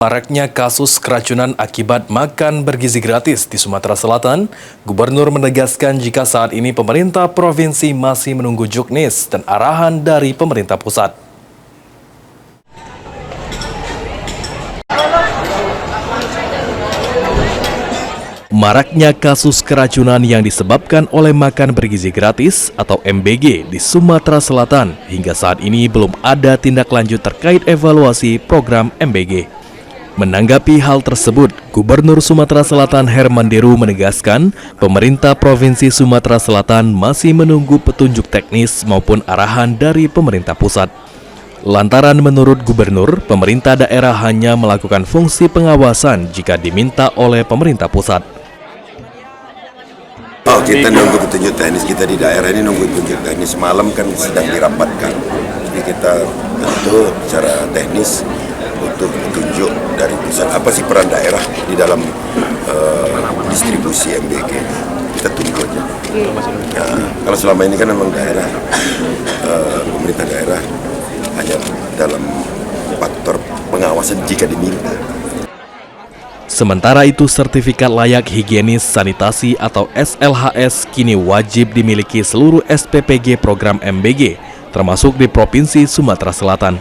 Maraknya kasus keracunan akibat makan bergizi gratis di Sumatera Selatan, Gubernur menegaskan jika saat ini pemerintah provinsi masih menunggu juknis dan arahan dari pemerintah pusat. Maraknya kasus keracunan yang disebabkan oleh makan bergizi gratis atau MBG di Sumatera Selatan hingga saat ini belum ada tindak lanjut terkait evaluasi program MBG. Menanggapi hal tersebut, Gubernur Sumatera Selatan Herman Deru menegaskan pemerintah Provinsi Sumatera Selatan masih menunggu petunjuk teknis maupun arahan dari pemerintah pusat. Lantaran menurut Gubernur, pemerintah daerah hanya melakukan fungsi pengawasan jika diminta oleh pemerintah pusat. Kita nunggu petunjuk teknis, kita di daerah ini nunggu petunjuk teknis. Malam kan sedang dirapatkan, jadi kita tentu secara teknis butuh petunjuk dari pusat. Apa sih peran daerah di dalam distribusi MBG? Kita tunggu aja. Ya, kalau selama ini kan memang daerah, pemerintah daerah hanya dalam faktor pengawasan jika diminta. Sementara itu, sertifikat layak higienis sanitasi atau SLHS kini wajib dimiliki seluruh SPPG program MBG, termasuk di Provinsi Sumatera Selatan.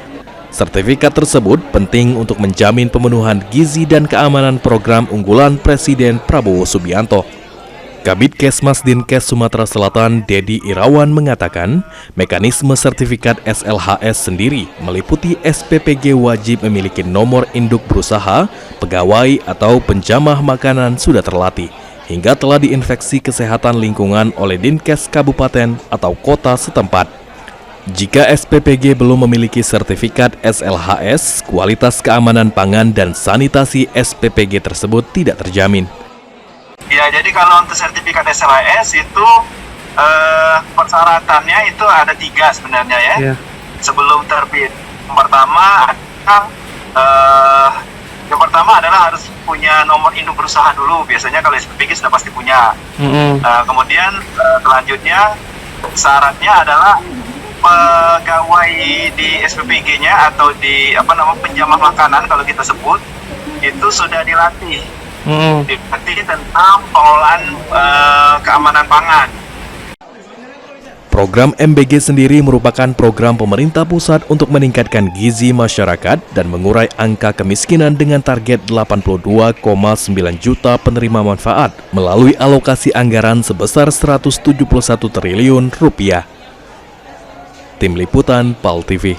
Sertifikat tersebut penting untuk menjamin pemenuhan gizi dan keamanan program unggulan Presiden Prabowo Subianto. Kabid Kesmas Dinkes Sumatera Selatan Dedi Irawan mengatakan, mekanisme sertifikat SLHS sendiri meliputi SPPG wajib memiliki nomor induk berusaha, pegawai atau penjamah makanan sudah terlatih, hingga telah diinspeksi kesehatan lingkungan oleh Dinkes Kabupaten atau kota setempat. Jika SPPG belum memiliki sertifikat SLHS, kualitas keamanan pangan dan sanitasi SPPG tersebut tidak terjamin. Ya, jadi kalau untuk sertifikat SLHS itu persyaratannya itu ada 3 sebenarnya ya. Sebelum terbit. Yang pertama adalah harus punya nomor induk berusaha dulu. Biasanya kalau SPPG sudah pasti punya. Kemudian selanjutnya syaratnya adalah pegawai di SPPG-nya atau di penjamah makanan kalau kita sebut itu sudah dilatih. Dilatih tentang pengelolaan keamanan pangan. Program MBG sendiri merupakan program pemerintah pusat untuk meningkatkan gizi masyarakat dan mengurai angka kemiskinan dengan target 82,9 juta penerima manfaat melalui alokasi anggaran sebesar 171 triliun rupiah. Tim Liputan PAL TV.